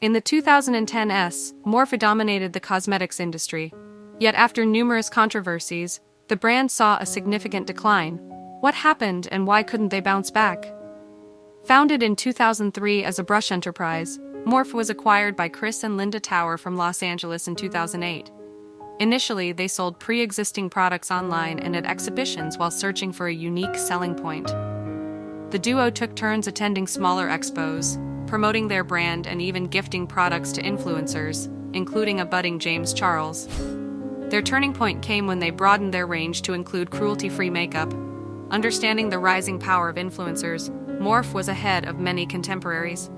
In the 2010s, Morphe dominated the cosmetics industry. Yet after numerous controversies, the brand saw a significant decline. What happened and why couldn't they bounce back? Founded in 2003 as a brush enterprise, Morphe was acquired by Chris and Linda Tower from Los Angeles in 2008. Initially, they sold pre-existing products online and at exhibitions while searching for a unique selling point. The duo took turns attending smaller expos, promoting their brand and even gifting products to influencers, including a budding James Charles. Their turning point came when they broadened their range to include cruelty-free makeup. Understanding the rising power of influencers, Morphe was ahead of many contemporaries.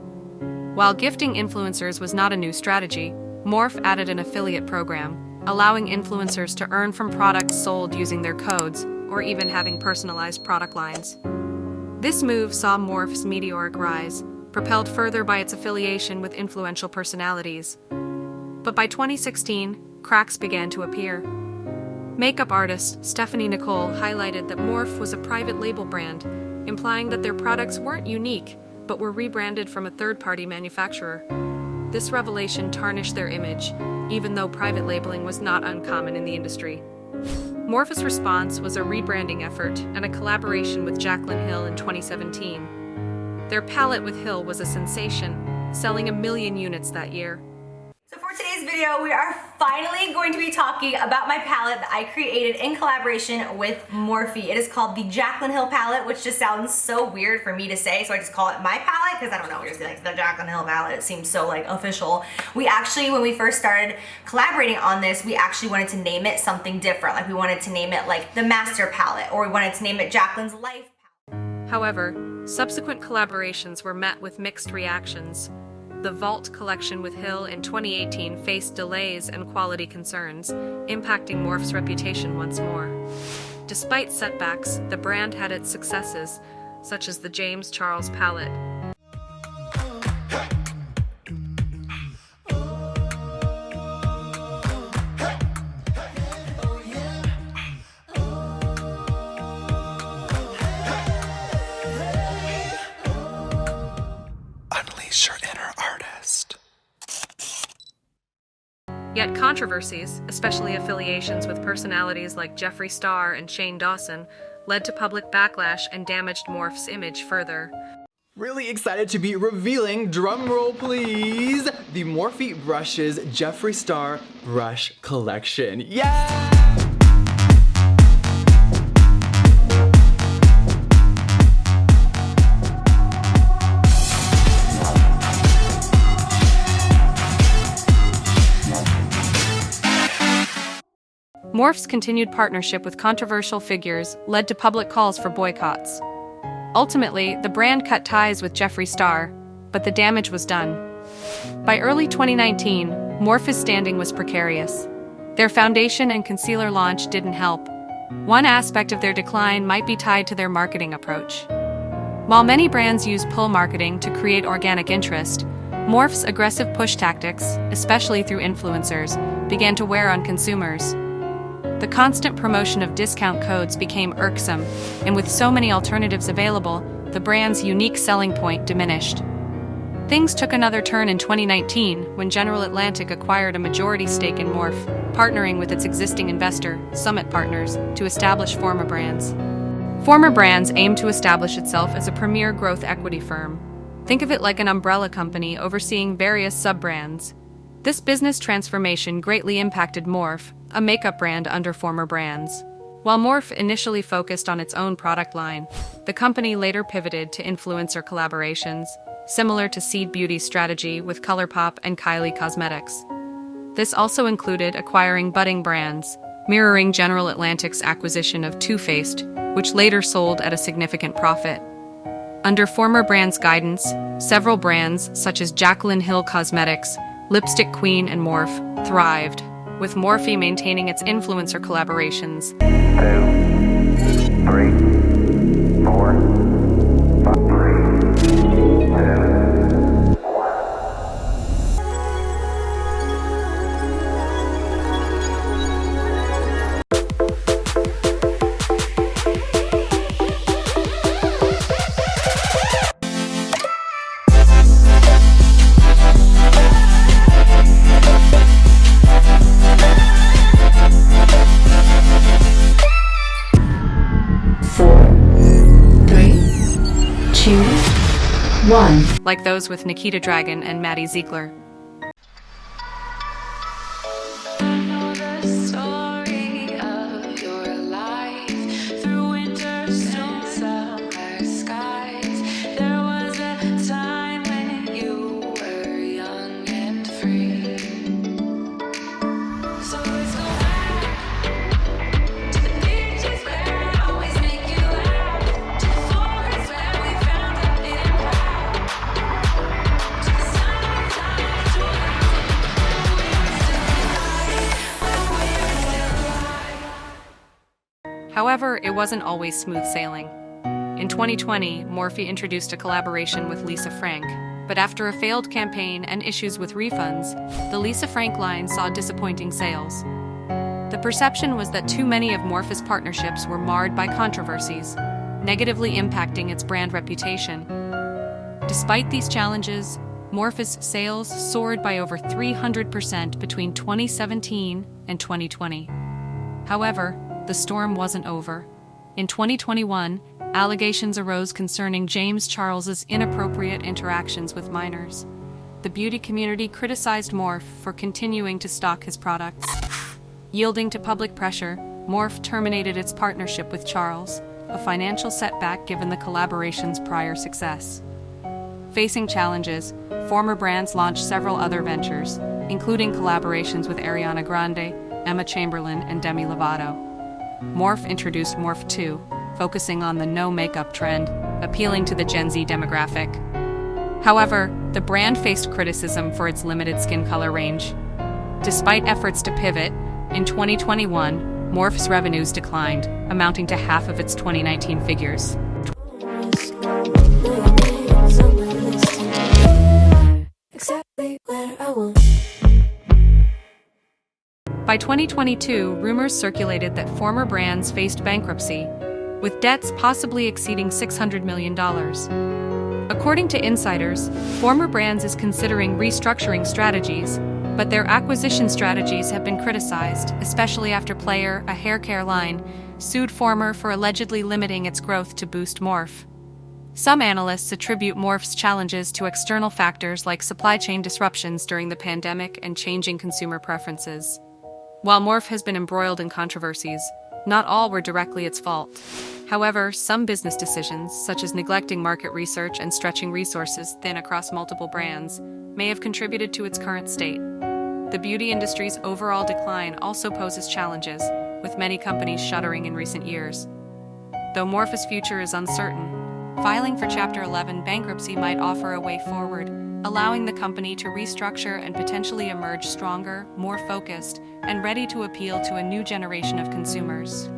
While gifting influencers was not a new strategy, Morphe added an affiliate program, allowing influencers to earn from products sold using their codes or even having personalized product lines. This move saw Morphe's meteoric rise, propelled further by its affiliation with influential personalities. But by 2016, cracks began to appear. Makeup artist Stephanie Nicole highlighted that Morphe was a private label brand, implying that their products weren't unique, but were rebranded from a third-party manufacturer. This revelation tarnished their image, even though private labeling was not uncommon in the industry. Morphe's response was a rebranding effort and a collaboration with Jaclyn Hill in 2017. Their palette with Hill was a sensation, selling 1 million units that year. So for today's video, we are finally going to be talking about my palette that I created in collaboration with Morphe. It is called the Jaclyn Hill palette, which just sounds so weird for me to say, so I just call it my palette, because I don't know, we're just like the Jaclyn Hill palette. It seems so like official. We actually, when we first started collaborating on this, we actually wanted to name it something different. Like we wanted to name it like the Master Palette, or we wanted to name it Jaclyn's Life Palette. However, subsequent collaborations were met with mixed reactions. The Vault collection with Hill in 2018 faced delays and quality concerns, impacting Morphe's reputation once more. Despite setbacks, the brand had its successes, such as the James Charles palette. Unleash your inner artist. Yet controversies, especially affiliations with personalities like Jeffree Star and Shane Dawson, led to public backlash and damaged Morphe's image further. Really excited to be revealing, drumroll please, the Morphe Brushes Jeffree Star Brush Collection. Yeah! Morphe's continued partnership with controversial figures led to public calls for boycotts. Ultimately, the brand cut ties with Jeffree Star, but the damage was done. By early 2019, Morphe's standing was precarious. Their foundation and concealer launch didn't help. One aspect of their decline might be tied to their marketing approach. While many brands use pull marketing to create organic interest, Morphe's aggressive push tactics, especially through influencers, began to wear on consumers. The constant promotion of discount codes became irksome, and with so many alternatives available, the brand's unique selling point diminished. Things took another turn in 2019 when General Atlantic acquired a majority stake in Morphe, partnering with its existing investor, Summit Partners, to establish Forma Brands. Forma Brands aimed to establish itself as a premier growth equity firm. Think of it like an umbrella company overseeing various sub-brands. This business transformation greatly impacted Morphe, a makeup brand under Forma Brands. While Morphe initially focused on its own product line, the company later pivoted to influencer collaborations, similar to Seed Beauty's strategy with ColourPop and Kylie Cosmetics. This also included acquiring budding brands, mirroring General Atlantic's acquisition of Too Faced, which later sold at a significant profit. Under Forma Brands' guidance, several brands, such as Jaclyn Hill Cosmetics, Lipstick Queen, and Morphe, thrived, with Morphe maintaining its influencer collaborations. 2, 3, 4, 5, 3, 2, 1. like those with Nikita Dragun and Maddie Ziegler. However, it wasn't always smooth sailing. In 2020, Morphe introduced a collaboration with Lisa Frank, but after a failed campaign and issues with refunds, the Lisa Frank line saw disappointing sales. The perception was that too many of Morphe's partnerships were marred by controversies, negatively impacting its brand reputation. Despite these challenges, Morphe's sales soared by over 300% between 2017 and 2020. However, the storm wasn't over. In 2021, allegations arose concerning James Charles's inappropriate interactions with minors. The beauty community criticized Morphe for continuing to stock his products. Yielding to public pressure, Morphe terminated its partnership with Charles, a financial setback given the collaboration's prior success. Facing challenges, former brands launched several other ventures, including collaborations with Ariana Grande, Emma Chamberlain, and Demi Lovato. Morphe introduced Morphe 2, focusing on the no-makeup trend, appealing to the Gen Z demographic. However, the brand faced criticism for its limited skin color range. Despite efforts to pivot, in 2021, Morphe's revenues declined, amounting to half of its 2019 figures. Exactly where I want. By 2022, rumors circulated that former brands faced bankruptcy, with debts possibly exceeding $600 million. According to insiders, former brands is considering restructuring strategies, but their acquisition strategies have been criticized, especially after Player, a hair care line, sued former for allegedly limiting its growth to boost Morphe. Some analysts attribute Morphe's challenges to external factors like supply chain disruptions during the pandemic and changing consumer preferences. While Morphe has been embroiled in controversies, not all were directly its fault. However, some business decisions, such as neglecting market research and stretching resources thin across multiple brands, may have contributed to its current state. The beauty industry's overall decline also poses challenges, with many companies shuttering in recent years. Though Morphe's future is uncertain, filing for Chapter 11 bankruptcy might offer a way forward, allowing the company to restructure and potentially emerge stronger, more focused, and ready to appeal to a new generation of consumers.